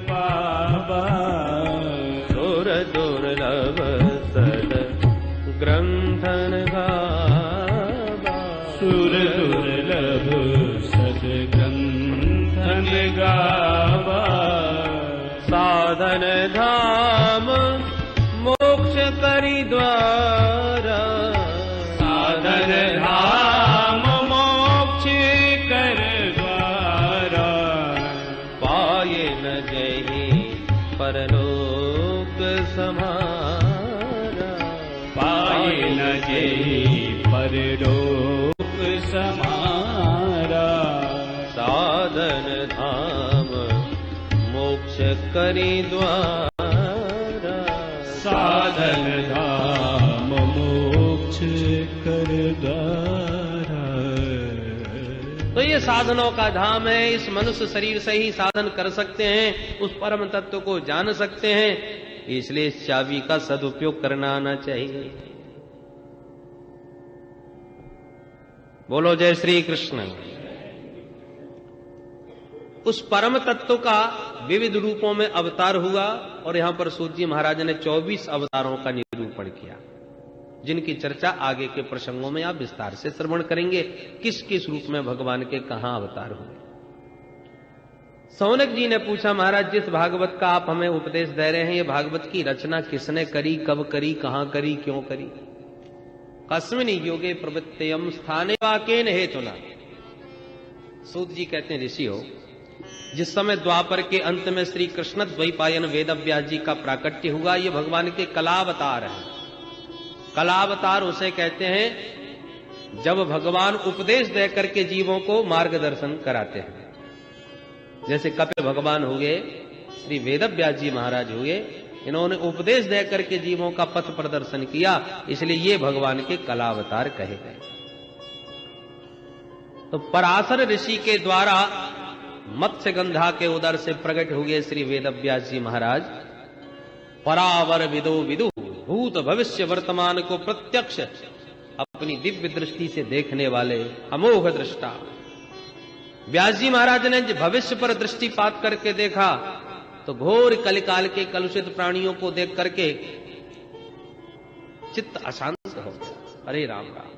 पावा सुर दुर्लभ सद ग्रंथन गावा सुर दुर्लभ सद ग्रंथन गावा साधन धाम मोक्ष करि द्वारा साधन धाम मोक्ष कर द्वारा पाए न जहि परलोक समारा पाए न जहि परलोक समारा साधन धाम मोक्ष करि द्वारा साधन धाम मोक्ष कर द्वारा। तो ये साधनों का धाम है। इस मनुष्य शरीर से ही साधन कर सकते हैं, उस परम तत्व को जान सकते हैं। इसलिए इस चाबी का सदुपयोग करना आना चाहिए। बोलो जय श्री कृष्ण। उस परम तत्व का विविध रूपों में अवतार हुआ और यहां पर सूत जी महाराज ने 24 अवतारों का निरूपण किया, जिनकी चर्चा आगे के प्रसंगों में आप विस्तार से श्रवण करेंगे। किस किस रूप में भगवान के कहां अवतार हुए। सौनक जी ने पूछा, महाराज जिस भागवत का आप हमें उपदेश दे रहे हैं, ये भागवत की रचना किसने करी, कब करी, कहां करी, क्यों करी। कस्मिन् योगे प्रवृत्तयम् स्थाने वाकेन हेतुना। सूत जी कहते हैं, ऋषि हो, जिस समय द्वापर के अंत में श्री कृष्ण द्वैपायन वेदव्यास जी का प्राकट्य हुआ, ये भगवान के कलावतार हैं। कलावतार उसे कहते हैं जब भगवान उपदेश दे करके जीवों को मार्गदर्शन कराते हैं। जैसे कपिल भगवान हुए, श्री वेदव्यास जी महाराज हुए, इन्होंने उपदेश दे करके जीवों का पथ प्रदर्शन किया, इसलिए ये भगवान के कलावतार कहे गए। तो पराशर ऋषि के द्वारा मत्स्य गंधा के उदर से प्रकट हुए श्री वेदव्यास जी महाराज परावर विदो विदु, भूत भविष्य वर्तमान को प्रत्यक्ष अपनी दिव्य दृष्टि से देखने वाले अमोघ दृष्टा। व्यास जी महाराज ने भविष्य पर दृष्टिपात करके देखा तो घोर कलिकाल के कलुषित प्राणियों को देख करके चित्त अशांत हो गया। हरे राम राम।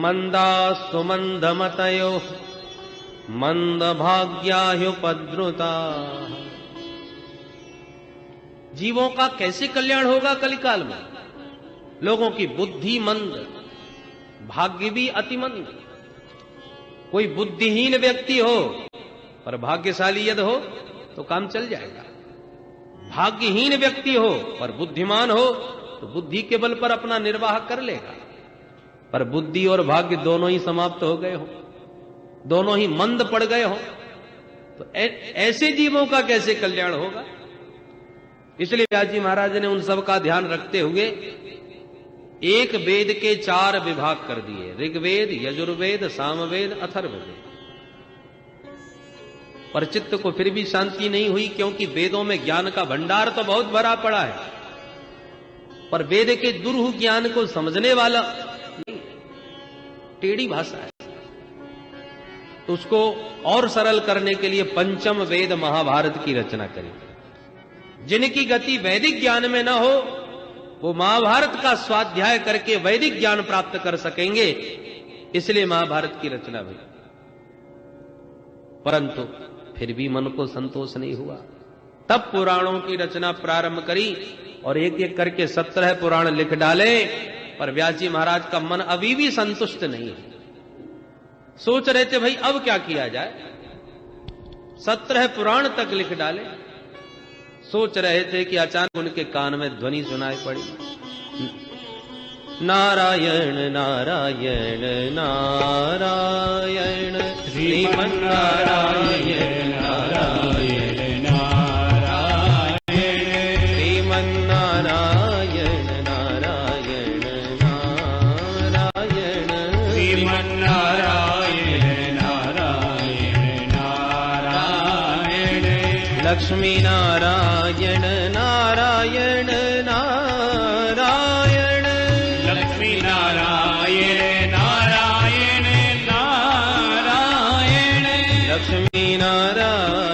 मंदा सुमंद मतयो मंद भाग्याह्युपद्रुता। जीवों का कैसे कल्याण होगा कलिकाल में। लोगों की बुद्धि मंद, भाग्य भी अति मंद। कोई बुद्धिहीन व्यक्ति हो पर भाग्यशाली यदि हो तो काम चल जाएगा। भाग्यहीन व्यक्ति हो पर बुद्धिमान हो तो बुद्धि के बल पर अपना निर्वाह कर लेगा। पर बुद्धि और भाग्य दोनों ही समाप्त हो गए हो, दोनों ही मंद पड़ गए हो, तो ऐसे जीवों का कैसे कल्याण होगा। इसलिए व्यास जी महाराज ने उन सब का ध्यान रखते हुए एक वेद के 4 विभाग कर दिए, ऋग्वेद, यजुर्वेद, सामवेद, अथर्ववेद। पर चित्त को फिर भी शांति नहीं हुई, क्योंकि वेदों में ज्ञान का भंडार तो बहुत भरा पड़ा है, पर वेद के दुरूह ज्ञान को समझने वाला नहीं, टेढ़ी भाषा है। तो उसको और सरल करने के लिए पंचम वेद महाभारत की रचना करी। जिनकी गति वैदिक ज्ञान में न हो वो महाभारत का स्वाध्याय करके वैदिक ज्ञान प्राप्त कर सकेंगे, इसलिए महाभारत की रचना हुई। परंतु फिर भी मन को संतोष नहीं हुआ। तब पुराणों की रचना प्रारंभ करी और एक एक करके 17 पुराण लिख डाले, पर व्यास जी महाराज का मन अभी भी संतुष्ट नहीं है। सोच रहे थे भाई अब क्या किया जाए। 17 पुराण तक लिख डाले, सोच रहे थे कि अचानक उनके कान में ध्वनि सुनाई पड़ी, नारायण नारायण नारायण श्रीमन्नारायण नारायण नारायण श्रीमन्नारायण नारायण नारायण श्रीमन्नारायण नारायण नारायण लक्ष्मी नारायण नारायण नारायण लक्ष्मी नारायण नारायण नारायण लक्ष्मी नारायण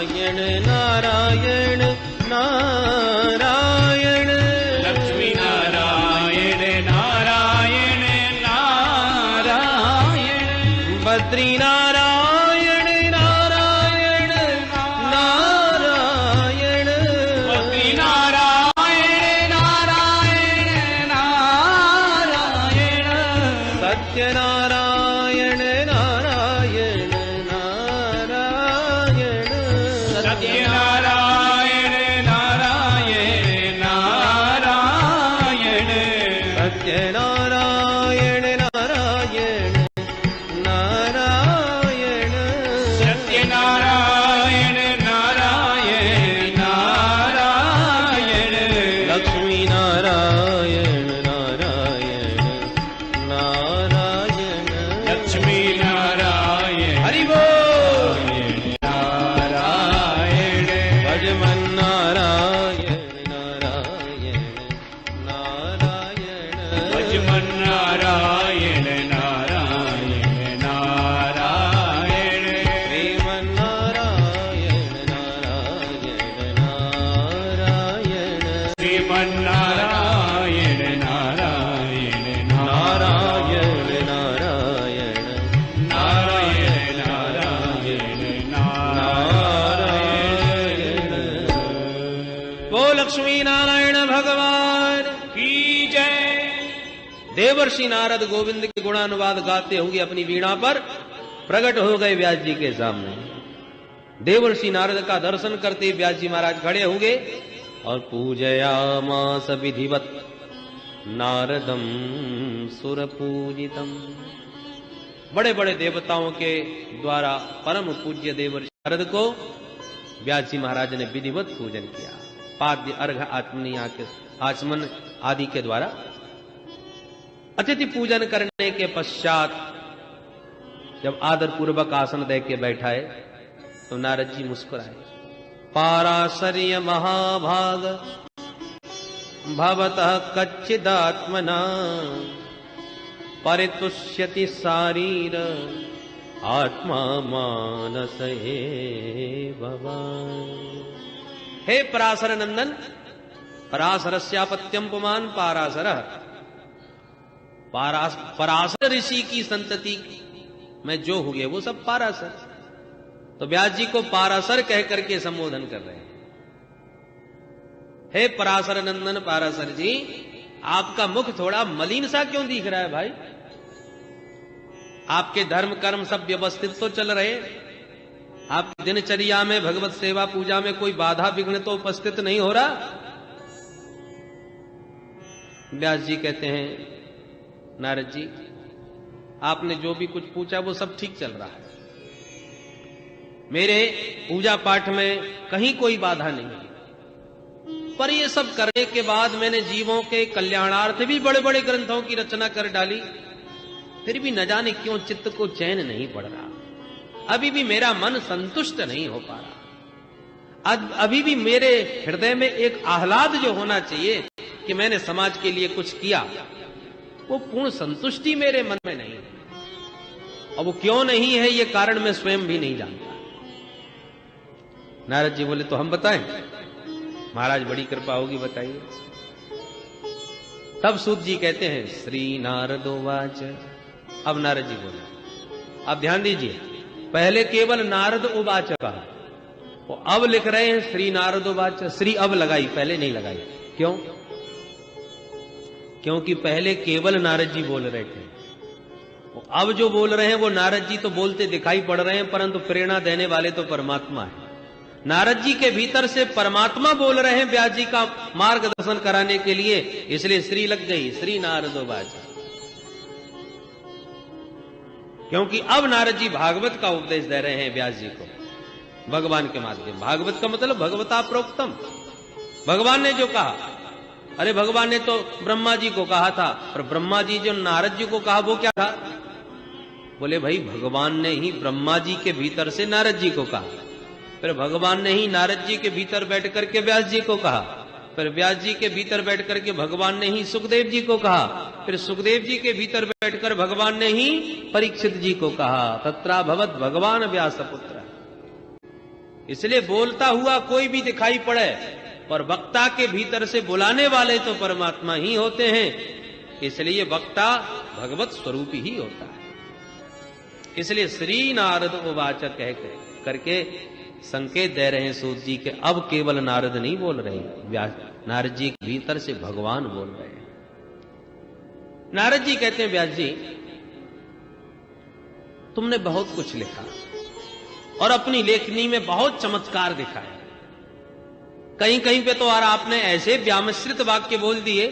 नारायण नारायण नारायण नारायण नारायण नारायण नारायण। वो लक्ष्मी नारायण भगवान की जय। देवर्षि नारद गोविंद के गुणानुवाद गाते हुए अपनी वीणा पर प्रकट हो गए व्यास जी के सामने। देवर्षि नारद का दर्शन करते व्यास जी महाराज खड़े हो गए और पूजयामास विधिवत नारदम सुर पूजितम। बड़े बड़े देवताओं के द्वारा परम पूज्य देवर्षि नारद को व्यास जी महाराज ने विधिवत पूजन किया। पाद्य अर्घ आचमन आदि के द्वारा अतिथि पूजन करने के पश्चात जब आदर पूर्वक आसन दे के बैठाए तो नारद जी मुस्कुराए। पाराशर्य महाभाग भवतः कच्चिदात्मना परितुष्यति शारीर आत्मा मानस भवान। हे पराशर नंदन, पराशरस्यापत्यम पुमान पाराशर। पराशर ऋषि की संतति में जो हुए वो सब पाराशर। तो व्यास जी को पाराशर कह करके संबोधन कर रहे हैं। हे पराशर नंदन पाराशर जी, आपका मुख थोड़ा मलिन सा क्यों दिख रहा है भाई? आपके धर्म कर्म सब व्यवस्थित तो चल रहे, आपकी दिनचर्या में भगवत सेवा पूजा में कोई बाधा विघ्न तो उपस्थित नहीं हो रहा। व्यास जी कहते हैं नारद जी, आपने जो भी कुछ पूछा वो सब ठीक चल रहा है। मेरे पूजा पाठ में कहीं कोई बाधा नहीं है, पर ये सब करने के बाद मैंने जीवों के कल्याणार्थ भी बड़े बड़े ग्रंथों की रचना कर डाली, फिर भी न जाने क्यों चित्त को चैन नहीं पड़ रहा। अभी भी मेरा मन संतुष्ट नहीं हो पा रहा। अभी भी मेरे हृदय में एक आह्लाद जो होना चाहिए कि मैंने समाज के लिए कुछ किया, वो पूर्ण संतुष्टि मेरे मन में नहीं है। और वो क्यों नहीं है ये कारण मैं स्वयं भी नहीं जानता। नारद जी बोले तो हम बताएं? महाराज बड़ी कृपा होगी, बताइए। तब सूत जी कहते हैं श्री नारदोवाच। अब नारद जी बोले, अब ध्यान दीजिए, पहले केवल नारद उवाच कहा, वो अब लिख रहे हैं श्री नारदोवाच। श्री अब लगाई, पहले नहीं लगाई। क्यों? क्योंकि पहले केवल नारद जी बोल रहे थे, अब जो बोल रहे हैं वो नारद जी तो बोलते दिखाई पड़ रहे हैं, परंतु प्रेरणा देने वाले तो परमात्मा है। नारद जी के भीतर से परमात्मा बोल रहे हैं व्यास जी का मार्गदर्शन कराने के लिए, इसलिए श्री लग गई, श्री नारदोवाच। क्योंकि अब नारद जी भागवत का उपदेश दे रहे हैं व्यास जी को भगवान के माध्यम। भागवत का मतलब भगवता प्रोक्तम, भगवान ने जो कहा। अरे भगवान ने तो ब्रह्मा जी को कहा था, और ब्रह्मा जी जो नारद जी को कहा वो क्या था? बोले भाई भगवान ने ही ब्रह्मा जी के भीतर से नारद जी को कहा, फिर भगवान ने ही नारद जी के भीतर बैठ करके व्यास जी को कहा, फिर व्यास जी के भीतर बैठ करके भगवान ने ही सुखदेव जी को कहा, फिर सुखदेव जी के भीतर बैठकर भगवान ने ही परीक्षित जी को कहा। तत्राभवत भगवान व्यास पुत्र। इसलिए बोलता हुआ कोई भी दिखाई पड़े, और वक्ता के भीतर से बुलाने वाले तो परमात्मा ही होते हैं, इसलिए वक्ता भगवत स्वरूप ही होता है। इसलिए श्री नारद उवाच कह करके संकेत दे रहे हैं सूत जी के अब केवल नारद नहीं बोल रहे, नारद जी के भीतर से भगवान बोल रहे हैं। नारद जी कहते हैं व्यास जी, तुमने बहुत कुछ लिखा और अपनी लेखनी में बहुत चमत्कार दिखाए। कहीं कहीं पे तो और आपने ऐसे व्यामिश्रित वाक्य बोल दिए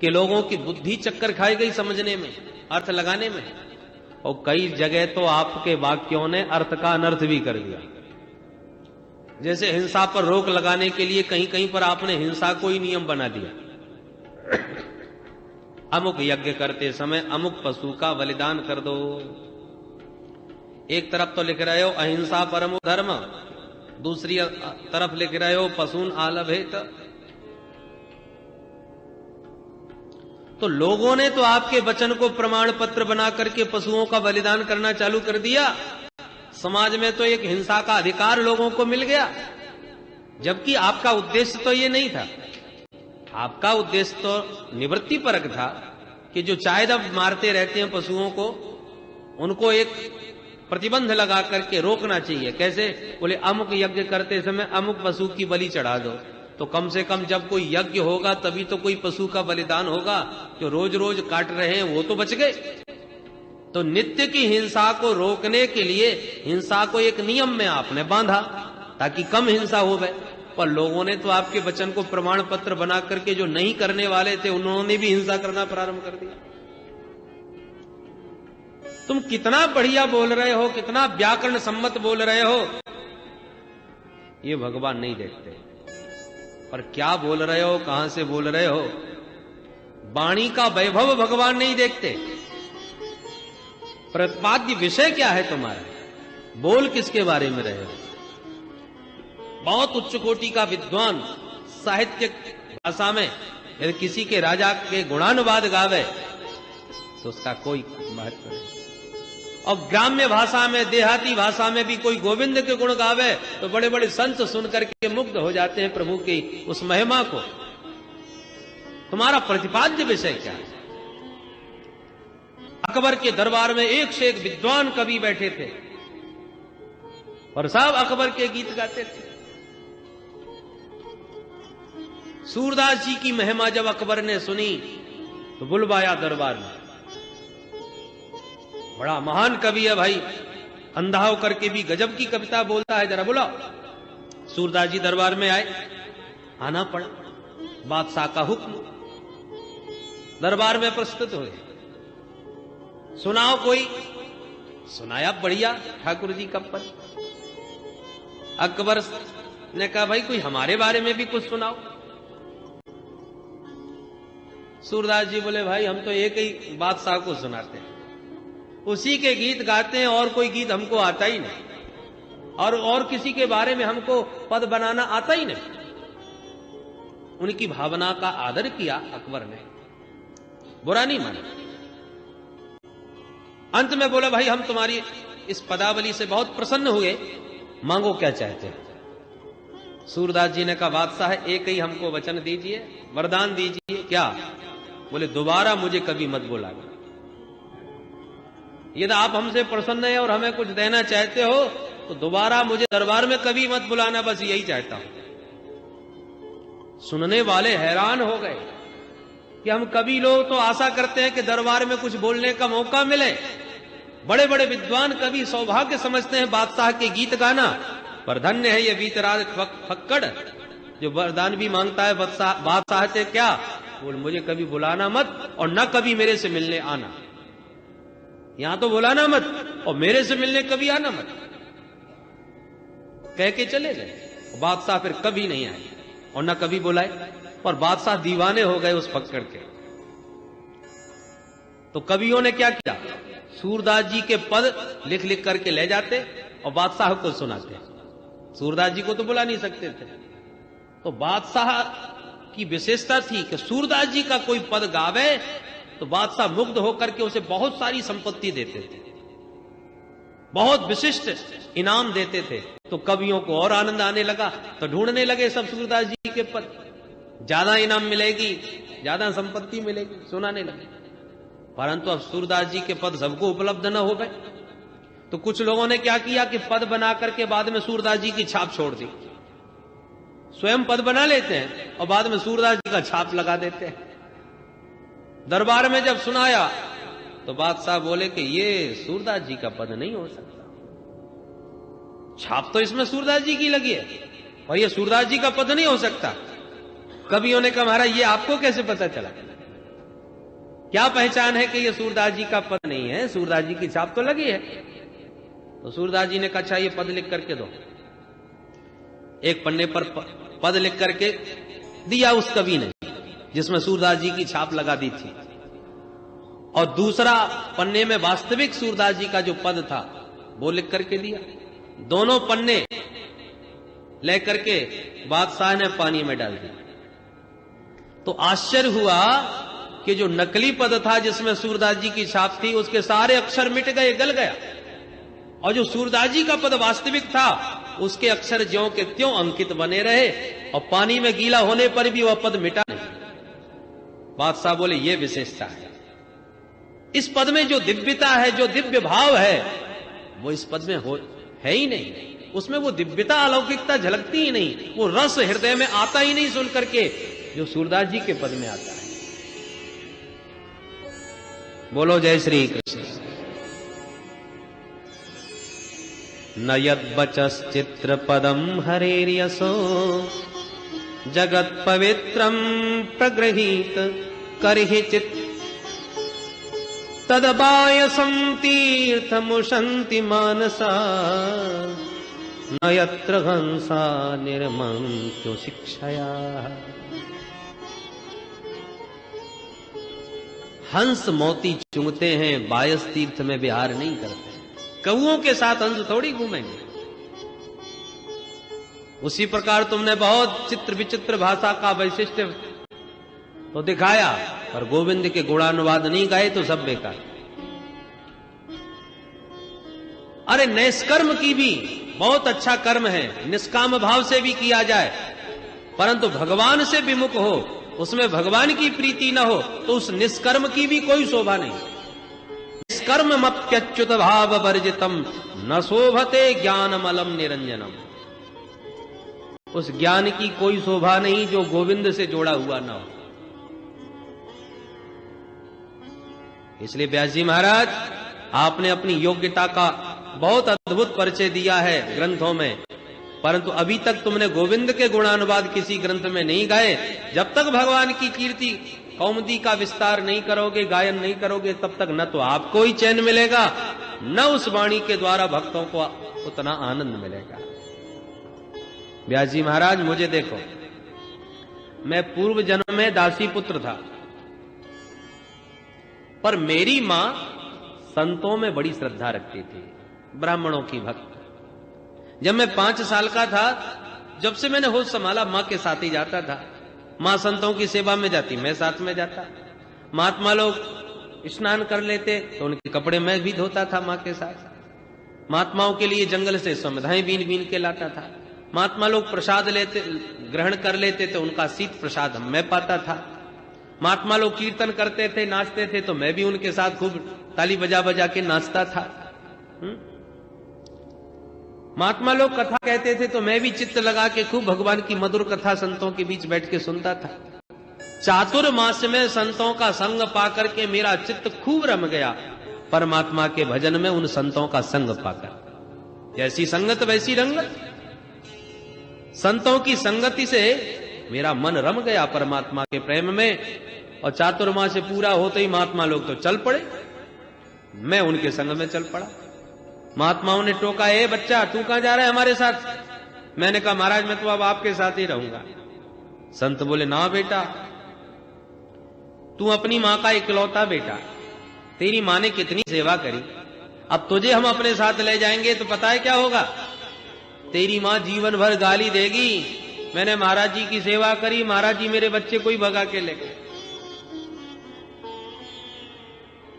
कि लोगों की बुद्धि चक्कर खाई गई समझने में, अर्थ लगाने में। और कई जगह तो आपके वाक्यों ने अर्थ का अनर्थ भी कर दिया। जैसे हिंसा पर रोक लगाने के लिए कहीं कहीं पर आपने हिंसा को ही नियम बना दिया। अमुक यज्ञ करते समय अमुक पशु का बलिदान कर दो। एक तरफ तो लिख रहे हो अहिंसा परमो धर्म, दूसरी तरफ लिख रहे हो पशून आलभेत। तो लोगों ने तो आपके वचन को प्रमाण पत्र बना करके पशुओं का बलिदान करना चालू कर दिया। समाज में तो एक हिंसा का अधिकार लोगों को मिल गया, जबकि आपका उद्देश्य तो ये नहीं था। आपका उद्देश्य तो निवृत्ति परक था कि जो चायदब मारते रहते हैं पशुओं को, उनको एक प्रतिबंध लगा करके रोकना चाहिए। कैसे? बोले अमुक यज्ञ करते समय अमुक पशु की बलि चढ़ा दो, तो कम से कम जब कोई यज्ञ होगा तभी तो कोई पशु का बलिदान होगा। जो रोज रोज काट रहे हैं वो तो बच गए। तो नित्य की हिंसा को रोकने के लिए हिंसा को एक नियम में आपने बांधा ताकि कम हिंसा हो गए। पर लोगों ने तो आपके वचन को प्रमाण पत्र बना करके, जो नहीं करने वाले थे उन्होंने भी हिंसा करना प्रारंभ कर दिया। तुम कितना बढ़िया बोल रहे हो, कितना व्याकरण सम्मत बोल रहे हो, ये भगवान नहीं देखते। पर क्या बोल रहे हो, कहां से बोल रहे हो, वाणी का वैभव भगवान नहीं देखते। प्रतिपाद्य विषय क्या है तुम्हारा, बोल किसके बारे में रहे हो। बहुत उच्च कोटि का विद्वान साहित्य भाषा में यदि किसी के राजा के गुणानुवाद गावे तो उसका कोई महत्व नहीं। और ग्राम्य भाषा में, देहाती भाषा में भी कोई गोविंद के गुण गावे तो बड़े बड़े संत सुनकर के मुग्ध हो जाते हैं प्रभु की उस महिमा को। तुम्हारा प्रतिपाद्य विषय क्या है? अकबर के दरबार में एक से एक विद्वान कवि बैठे थे और सब अकबर के गीत गाते थे। सूरदास जी की महिमा जब अकबर ने सुनी तो बुलवाया दरबार में। बड़ा महान कवि है भाई, अंधा होकर के भी गजब की कविता बोलता है, जरा बुलाओ। सूरदास जी दरबार में आए, आना पड़ा, बादशाह का हुक्म, दरबार में प्रस्तुत हुए। सुनाओ कोई, सुनाया बढ़िया ठाकुर जी का पद। अकबर ने कहा भाई कोई हमारे बारे में भी कुछ सुनाओ। सूरदास जी बोले भाई हम तो एक ही बादशाह को सुनाते हैं, उसी के गीत गाते हैं, और कोई गीत हमको आता ही नहीं, और किसी के बारे में हमको पद बनाना आता ही नहीं। उनकी भावना का आदर किया अकबर ने, बुरा नहीं माना। अंत में बोला भाई हम तुम्हारी इस पदावली से बहुत प्रसन्न हुए, मांगो क्या चाहते हो। सूरदास जी ने कहा बादशाह एक ही हमको वचन दीजिए, वरदान दीजिए। क्या? बोले दोबारा मुझे कभी मत बुलाना। यदि आप हमसे प्रसन्न है और हमें कुछ देना चाहते हो तो दोबारा मुझे दरबार में कभी मत बुलाना, बस यही चाहता हूं। सुनने वाले हैरान हो गए कि हम कभी लोग तो आशा करते हैं कि दरबार में कुछ बोलने का मौका मिले। बड़े बड़े विद्वान कवि सौभाग्य समझते हैं बादशाह के गीत गाना, पर धन्य है ये वीतराज फक्कड़ जो वरदान भी मांगता है बादशाह से। क्या बोल, मुझे कभी बुलाना मत और न कभी मेरे से मिलने आना। यहां तो बुलाना मत और मेरे से मिलने कभी आना मत, कह के चले गए। बादशाह फिर कभी नहीं आए और न कभी बुलाए, और बादशाह दीवाने हो गए उस फक्कड़ के। तो कवियों ने क्या किया, सूरदास जी के पद लिख लिख करके ले जाते और बादशाह को सुनाते। सूरदास जी को तो बुला नहीं सकते थे, तो बादशाह की विशेषता थी कि सूरदास जी का कोई पद गावे तो बादशाह मुग्ध होकर के उसे बहुत सारी संपत्ति देते थे, बहुत विशिष्ट इनाम देते थे। तो कवियों को और आनंद आने लगा, तो ढूंढने लगे सब सूरदास जी के पद, ज्यादा इनाम मिलेगी, ज्यादा संपत्ति मिलेगी, सुनाने लगे। परंतु अब सूरदास जी के पद सबको उपलब्ध न हो गए, तो कुछ लोगों ने क्या किया कि पद बना करके बाद में सूरदास जी की छाप छोड़ दी। स्वयं पद बना लेते हैं और बाद में सूरदास जी का छाप लगा देते हैं। दरबार में जब सुनाया तो बादशाह बोले कि ये सूरदास जी का पद नहीं हो सकता, छाप तो इसमें सूरदास जी की लगी है और ये सूरदास जी का पद नहीं हो सकता। कवियों ने कहा महाराज ये आपको कैसे पता चला, क्या पहचान है कि ये सूरदास जी का पद नहीं है, सूरदास जी की छाप तो लगी है। तो सूरदास जी ने कहा अच्छा ये पद लिख करके दो। एक पन्ने पर पद लिख करके दिया उस कवि ने जिसमें सूरदास जी की छाप लगा दी थी, और दूसरा पन्ने में वास्तविक सूरदास जी का जो पद था वो लिख करके दिया। दोनों पन्ने लेकर के बादशाह ने पानी में डाल दिया। तो आश्चर्य हुआ कि जो नकली पद था जिसमें सूरदास जी की छाप थी उसके सारे अक्षर मिट गए, गल गया, और जो सूरदास जी का पद वास्तविक था उसके अक्षर ज्यों के त्यों अंकित बने रहे, और पानी में गीला होने पर भी वह पद मिटा नहीं। बादशाह बोले ये विशेषता है, इस पद में जो दिव्यता है, जो दिव्य भाव है, वो इस पद में है ही नहीं। उसमें वो दिव्यता, अलौकिकता झलकती ही नहीं, वो रस हृदय में आता ही नहीं सुन करके, जो सूरदास जी के पद में आता है। बोलो जय श्री कृष्ण। न यद्वचश्चित्र पदम हरेर्यसो जगत पवित्रम प्रगृहीत करहि चित् तदबायसं तीर्थमुशन्ति मानसा न यत्र हंसा निर्मन्त्यो शिक्षया। हंस मोती चुंगते हैं, बायस तीर्थ में विहार नहीं करते। कौओं के साथ हंस थोड़ी घूमेंगे। उसी प्रकार तुमने बहुत चित्र विचित्र भाषा का वैशिष्ट्य तो दिखाया, पर गोविंद के गुणानुवाद नहीं गाए तो सब बेकार। अरे निष्कर्म की भी बहुत अच्छा कर्म है, निष्काम भाव से भी किया जाए, परंतु भगवान से विमुख हो, उसमें भगवान की प्रीति न हो, तो उस निष्कर्म की भी कोई शोभा नहीं। निष्कर्ममप्यच्युत भाव वर्जितम न शोभते ज्ञानमलम निरंजनम। उस ज्ञान की कोई शोभा नहीं जो गोविंद से जोड़ा हुआ न हो। इसलिए व्यास जी महाराज, आपने अपनी योग्यता का बहुत अद्भुत परिचय दिया है ग्रंथों में, परंतु अभी तक तुमने गोविंद के गुणानुवाद किसी ग्रंथ में नहीं गाए। जब तक भगवान की कीर्ति कौमुदी का विस्तार नहीं करोगे, गायन नहीं करोगे, तब तक न तो आपको ही चैन मिलेगा, न उस वाणी के द्वारा भक्तों को उतना आनंद मिलेगा। व्यास जी महाराज, मुझे देखो, मैं पूर्व जन्म में दासी पुत्र था, पर मेरी मां संतों में बड़ी श्रद्धा रखती थी, ब्राह्मणों की भक्त। जब मैं 5 साल का था, जब से मैंने होश संभाला, मां के साथ ही जाता था। मां संतों की सेवा में जाती, मैं साथ में जाता। महात्मा लोग स्नान कर लेते तो उनके कपड़े मैं भी धोता था मां के साथ। महात्माओं के लिए जंगल से समिधाएं बीन बीन के लाता था। महात्मा लोग प्रसाद लेते, ग्रहण कर लेते तो उनका शीत प्रसाद मैं पाता था। महात्मा लोग कीर्तन करते थे, नाचते थे, तो मैं भी उनके साथ खूब ताली बजा बजा के नाचता था। महात्मा लोग कथा कहते थे तो मैं भी चित्त लगा के खूब भगवान की मधुर कथा संतों के बीच बैठ के सुनता था। चातुर्मास में संतों का संग पाकर के मेरा चित्त खूब रम गया, परमात्मा के भजन में उन संतों का संग पाकर। जैसी संगत वैसी रंगत। संतों की संगति से मेरा मन रम गया परमात्मा के प्रेम में, और चातुर्मास से पूरा होते ही महात्मा लोग तो चल पड़े, मैं उनके संग में चल पड़ा। महात्माओं ने टोका, ए बच्चा तू कहां जा रहा है हमारे साथ? मैंने कहा महाराज मैं तो अब आपके साथ ही रहूंगा। संत बोले, ना बेटा, तू अपनी मां का इकलौता बेटा, तेरी मां ने कितनी सेवा करी, अब तुझे हम अपने साथ ले जाएंगे तो पता है क्या होगा? तेरी मां जीवन भर गाली देगी, मैंने महाराज जी की सेवा करी, महाराज जी मेरे बच्चे को ही भगा के ले गए।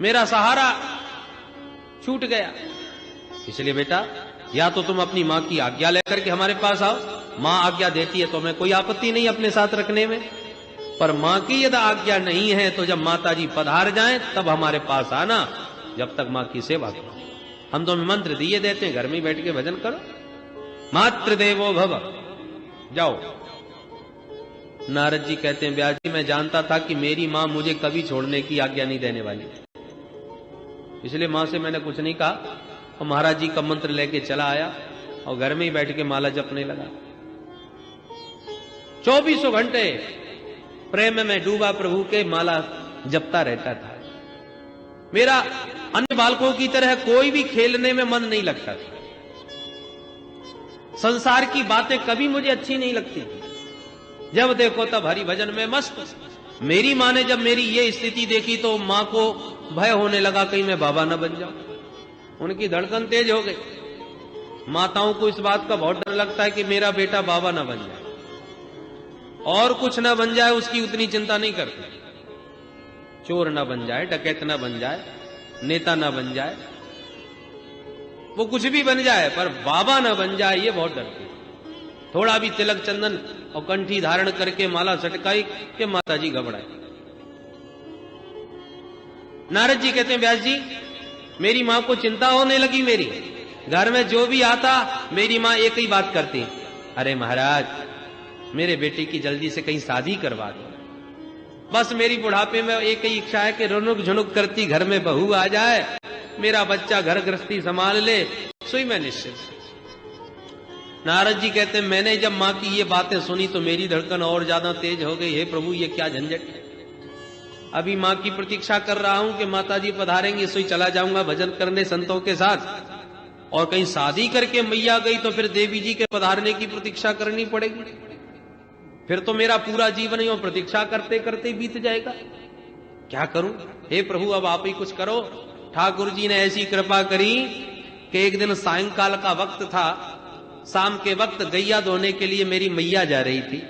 मेरा सहारा छूट गया। इसलिए बेटा, या तो तुम अपनी मां की आज्ञा लेकर के हमारे पास आओ, मां आज्ञा देती है तो हमें कोई आपत्ति नहीं अपने साथ रखने में, पर मां की यदि आज्ञा नहीं है तो जब माता जी पधार जाएं तब हमारे पास आना, जब तक मां की सेवा करो। हम तुम्हें मंत्र दिए देते हैं, घर में बैठ के भजन करो। मातृदेवो भव, जाओ। नारद जी कहते हैं, व्यास जी मैं जानता था कि मेरी मां मुझे कभी छोड़ने की आज्ञा नहीं देने वाली, इसलिए मां से मैंने कुछ नहीं कहा, और महाराज जी का मंत्र लेके चला आया और घर में ही बैठ के माला जपने लगा। 24 घंटे प्रेम में डूबा प्रभु के माला जपता रहता था। मेरा अन्य बालकों की तरह कोई भी खेलने में मन नहीं लगता था। संसार की बातें कभी मुझे अच्छी नहीं लगती, जब देखो तब हरि भजन में मस्त। मेरी मां ने जब मेरी ये स्थिति देखी तो मां को भय होने लगा कहीं मैं बाबा न बन जाऊं। उनकी धड़कन तेज हो गई। माताओं को इस बात का बहुत डर लगता है कि मेरा बेटा बाबा न बन जाए, और कुछ न बन जाए उसकी उतनी चिंता नहीं करती। चोर न बन जाए, डकैत न बन जाए, नेता न बन जाए, वो कुछ भी बन जाए, पर बाबा न बन जाए ये बहुत डरती। थोड़ा भी तिलक चंदन और कंठी धारण करके माला सटकाई कि माता जी घबराई। नारद जी कहते हैं व्यास जी, मेरी मां को चिंता होने लगी। मेरी घर में जो भी आता मेरी मां एक ही बात करती, अरे महाराज मेरे बेटे की जल्दी से कहीं शादी करवा दो। बस मेरी बुढ़ापे में एक ही इच्छा है कि रुनुक झुनुक करती घर में बहू आ जाए, मेरा बच्चा घर गृहस्थी संभाल ले, सोई मैं निश्चित। नारद जी कहते हैं मैंने जब मां की ये बातें सुनी तो मेरी धड़कन और ज्यादा तेज हो गई। हे प्रभु ये क्या झंझट है। अभी मां की प्रतीक्षा कर रहा हूं कि माता जी पधारेंगे, सोई चला जाऊंगा भजन करने संतों के साथ। और कहीं शादी करके मैया गई तो फिर देवी जी के पधारने की प्रतीक्षा करनी पड़ेगी, फिर तो मेरा पूरा जीवन ही प्रतीक्षा करते करते बीत जाएगा। क्या करूं। हे प्रभु अब आप ही कुछ करो। ठाकुर जी ने ऐसी कृपा करी कि एक दिन सायंकाल का वक्त था, शाम के वक्त गैया धोने के लिए मेरी मैया जा रही थी।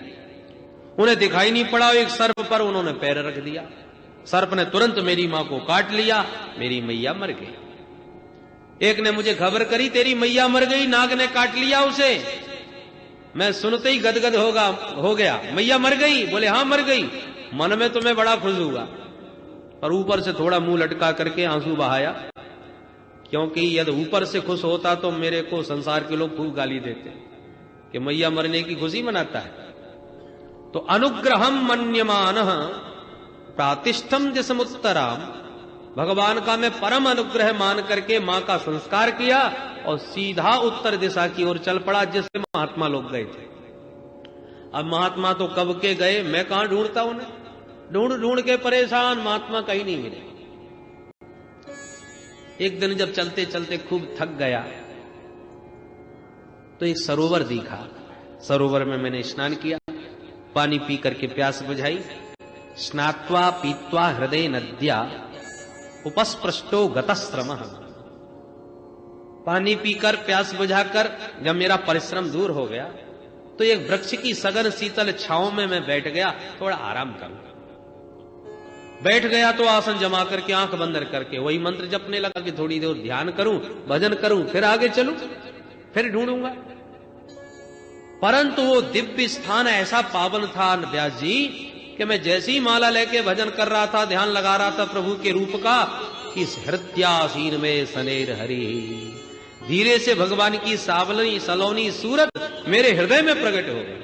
उन्हें दिखाई नहीं पड़ा, एक सर्प पर उन्होंने पैर रख दिया। सर्प ने तुरंत मेरी मां को काट लिया, मेरी मैया मर गई। एक ने मुझे खबर करी तेरी मैया मर गई, नाग ने काट लिया उसे। मैं सुनते ही गदगद हो गया। मैया मर गई? बोले हाँ मर गई। मन में तो मैं बड़ा खुश हुआ, पर ऊपर से थोड़ा मुंह लटका करके आंसू बहाया, क्योंकि यदि ऊपर से खुश होता तो मेरे को संसार के लोग खूब गाली देते कि मैया मरने की खुशी मनाता है। तो अनुग्रहम मन्यमान प्रातिष्ठम जसमुत्तराम, भगवान का मैं परम अनुग्रह मान करके मां का संस्कार किया और सीधा उत्तर दिशा की ओर चल पड़ा, जिससे महात्मा लोग गए थे। अब महात्मा तो कब के गए, मैं कहां ढूंढता उन्हें, ढूंढ ढूंढ के परेशान, महात्मा कहीं नहीं मिले। एक दिन जब चलते चलते खूब थक गया तो एक सरोवर दिखा। सरोवर में मैंने स्नान किया, पानी पी करके प्यास बुझाई। स्नात्वा पीत्वा हृदय नद्या उपस्पृष्टो गतश्रमः। पानी पीकर प्यास बुझाकर जब मेरा परिश्रम दूर हो गया तो एक वृक्ष की सघन शीतल छांव में मैं बैठ गया, थोड़ा आराम करूं। बैठ गया तो आसन जमा करके आंख बंद करके वही मंत्र जपने लगा कि थोड़ी देर ध्यान करूं, भजन करूं, फिर आगे चलूं, फिर ढूंढूंगा। परंतु वो दिव्य स्थान ऐसा पावन था व्यास जी कि मैं जैसी माला लेके भजन कर रहा था, ध्यान लगा रहा था प्रभु के रूप का, कि हृदयासीन में सनेर हरि, धीरे से भगवान की सावलनी सलोनी सूरत मेरे हृदय में प्रकट हो गई।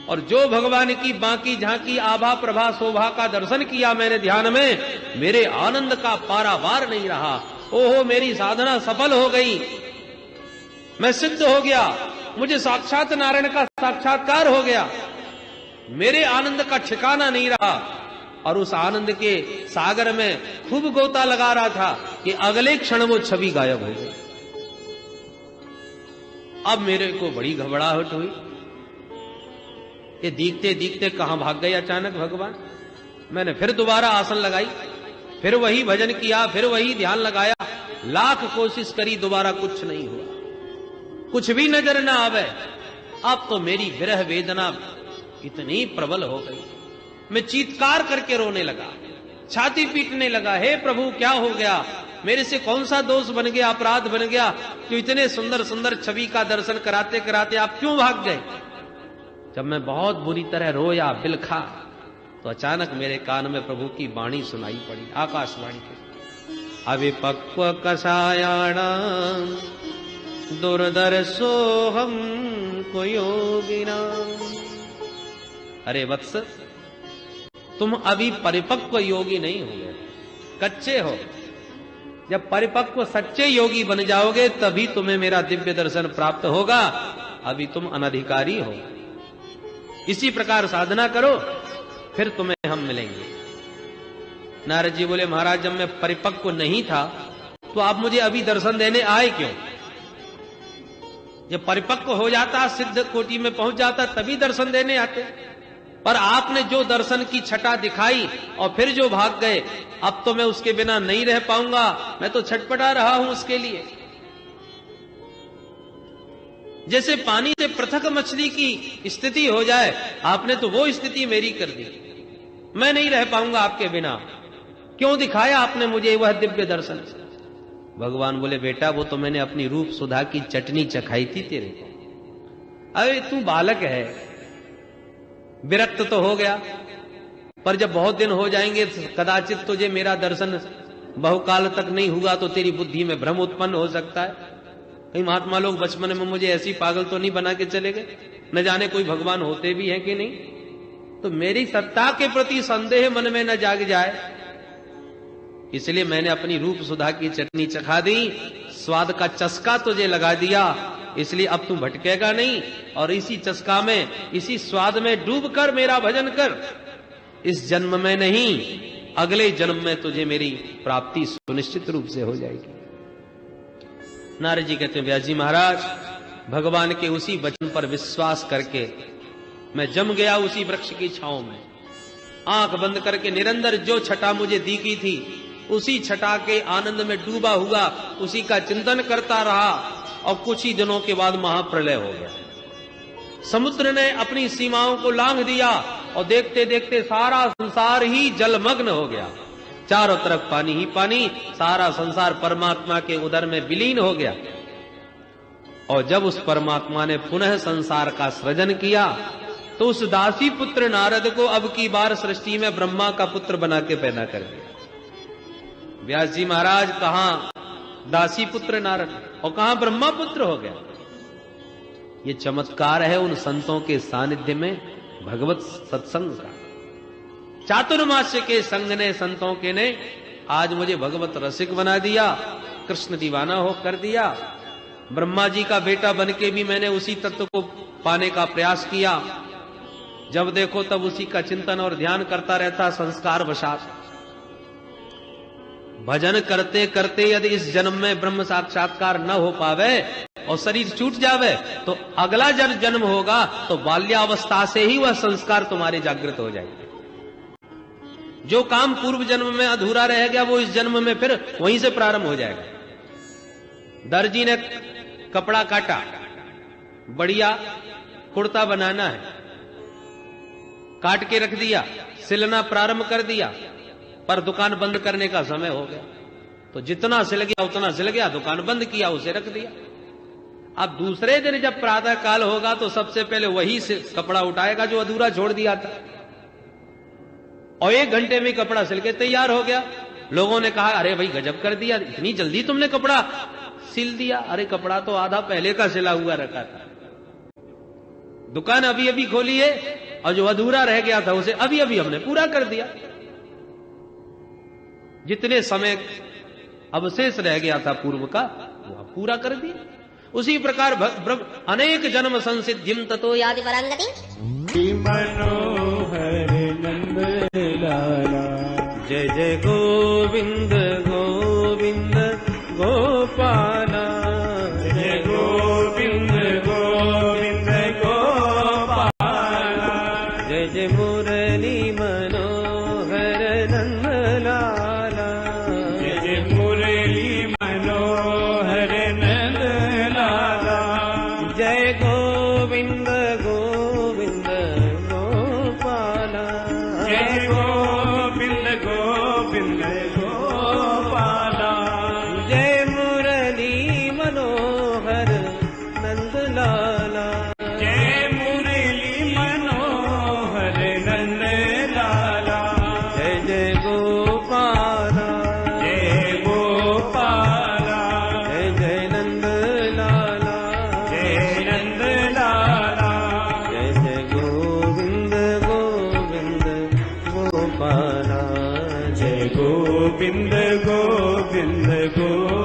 और जो भगवान की बाकी झांकी आभा प्रभा शोभा का दर्शन किया मैंने ध्यान में, मेरे आनंद का पारावार नहीं रहा। ओहो मेरी साधना सफल हो गई, मैं सिद्ध हो गया, मुझे साक्षात नारायण का साक्षात्कार हो गया, मेरे आनंद का ठिकाना नहीं रहा। और उस आनंद के सागर में खूब गोता लगा रहा था कि अगले क्षण वो छवि गायब हो गई। अब मेरे को बड़ी घबराहट हुई, ये दिखते दिखते कहां भाग गए अचानक भगवान। मैंने फिर दोबारा आसन लगाई, फिर वही भजन किया, फिर वही ध्यान लगाया, लाख कोशिश करी, दोबारा कुछ नहीं हुआ, कुछ भी नजर ना आवे। अब तो मेरी विरह वेदना इतनी प्रबल हो गई, मैं चीत्कार करके रोने लगा, छाती पीटने लगा। हे प्रभु क्या हो गया, मेरे से कौन सा दोष बन गया, अपराध बन गया, कि इतने सुंदर सुंदर छवि का दर्शन कराते कराते आप क्यों भाग गए। जब मैं बहुत बुरी तरह रोया बिलखा तो अचानक मेरे कान में प्रभु की वाणी सुनाई पड़ी, आकाशवाणी की, अविपक्व कषायाणां दुर्दर्शोऽहं कुयोगिना। अरे वत्स तुम अभी परिपक्व योगी नहीं हो, कच्चे हो। जब परिपक्व सच्चे योगी बन जाओगे तभी तुम्हें मेरा दिव्य दर्शन प्राप्त होगा, अभी तुम अनधिकारी हो। इसी प्रकार साधना करो, फिर तुम्हें हम मिलेंगे। नारद जी बोले महाराज जब मैं परिपक्व नहीं था तो आप मुझे अभी दर्शन देने आए क्यों। जब परिपक्व हो जाता, सिद्ध कोटि में पहुंच जाता, तभी दर्शन देने आते। पर आपने जो दर्शन की छटा दिखाई और फिर जो भाग गए, अब तो मैं उसके बिना नहीं रह पाऊंगा, मैं तो छटपटा रहा हूं उसके लिए। जैसे पानी से पृथक मछली की स्थिति हो जाए, आपने तो वो स्थिति मेरी कर दी। मैं नहीं रह पाऊंगा आपके बिना। क्यों दिखाया आपने मुझे वह दिव्य दर्शन। भगवान बोले बेटा वो तो मैंने अपनी रूप सुधा की चटनी चखाई थी तेरे को। अरे तू बालक है, विरक्त तो हो गया, पर जब बहुत दिन हो जाएंगे कदाचित तुझे मेरा दर्शन बहुकाल तक नहीं हुआ तो तेरी बुद्धि में भ्रम उत्पन्न हो सकता है। कहीं महात्मा लोग बचपन में मुझे ऐसी पागल तो नहीं बना के चले गए, न जाने कोई भगवान होते भी हैं कि नहीं। तो मेरी सत्ता के प्रति संदेह मन में न जाग जाए, इसलिए मैंने अपनी रूप सुधा की चटनी चखा दी, स्वाद का चस्का तुझे लगा दिया, इसलिए अब तू भटकेगा नहीं और इसी चस्का में, इसी स्वाद में डूबकर मेरा भजन कर। इस जन्म में नहीं, अगले जन्म में तुझे मेरी प्राप्ति सुनिश्चित रूप से हो जाएगी। नारद जी कहते हैं, व्यास जी महाराज, भगवान के उसी वचन पर विश्वास करके मैं जम गया उसी वृक्ष की छांव में, आंख बंद करके निरंतर जो छटा मुझे दीखी थी उसी छटा के आनंद में डूबा हुआ उसी का चिंतन करता रहा। और कुछ ही दिनों के बाद महाप्रलय हो गया, समुद्र ने अपनी सीमाओं को लांघ दिया और देखते देखते सारा संसार ही जलमग्न हो गया, चारों तरफ पानी ही पानी, सारा संसार परमात्मा के उदर में विलीन हो गया। और जब उस परमात्मा ने पुनः संसार का सृजन किया तो उस दासी पुत्र नारद को अब की बार सृष्टि में ब्रह्मा का पुत्र बना के पैदा कर दिया। व्यास जी महाराज कहां दासी पुत्र नारद और कहां ब्रह्मा पुत्र हो गया। ये चमत्कार है उन संतों के सानिध्य में भगवत सत्संग का। चातुर्मास्य के संग ने, संतों के ने आज मुझे भगवत रसिक बना दिया, कृष्ण दीवाना हो कर दिया। ब्रह्मा जी का बेटा बनके भी मैंने उसी तत्व को पाने का प्रयास किया, जब देखो तब उसी का चिंतन और ध्यान करता रहता संस्कार वशात। भजन करते करते यदि इस जन्म में ब्रह्म साक्षात्कार न हो पावे और शरीर छूट जावे तो अगला जब जन्म होगा तो बाल्यावस्था से ही वह संस्कार तुम्हारे जागृत हो जाएंगे। जो काम पूर्व जन्म में अधूरा रह गया वो इस जन्म में फिर वहीं से प्रारंभ हो जाएगा। दर्जी ने कपड़ा काटा, बढ़िया कुर्ता बनाना है, काट के रख दिया, सिलना प्रारंभ कर दिया, पर दुकान बंद करने का समय हो गया तो जितना सिल गया उतना सिल गया, दुकान बंद किया, उसे रख दिया। अब दूसरे दिन जब प्रातः काल होगा तो सबसे पहले वही से कपड़ा उठाएगा जो अधूरा छोड़ दिया था, और 1 घंटे में कपड़ा सिल के तैयार हो गया। लोगों ने कहा, अरे भाई गजब कर दिया, इतनी जल्दी तुमने कपड़ा सिल दिया। अरे कपड़ा तो आधा पहले का सिला हुआ रखा था, दुकान अभी अभी खोली है और जो अधूरा रह गया था उसे अभी अभी हमने पूरा कर दिया। जितने समय अवशेष रह गया था पूर्व का वो पूरा कर दिया। उसी प्रकार अनेक जन्म संसिद्धिम ततो याति परांगति मनोहर नंद लाला। जय जय गोविंद गोविंद गोपाला। जय गोविंद गोविंद गोपाला। जय जय मुरली मनोहर नंद लाला। जय जय मुरली मनोहर नंद लाला। जय गोविंद गोविंद गोपाला। जय गोविंद गोविंद गोपाला। जय मुरली मनोहर नंद लाला। जय मुरली मनोहर नंद लाला। जय जय गोपाला। जय गोपाला। जय जय नंद लाला। जय नंद लाला। जय जय गोविंद गोविंद गोपाला। जय गोविंद गोविंद गोपाला।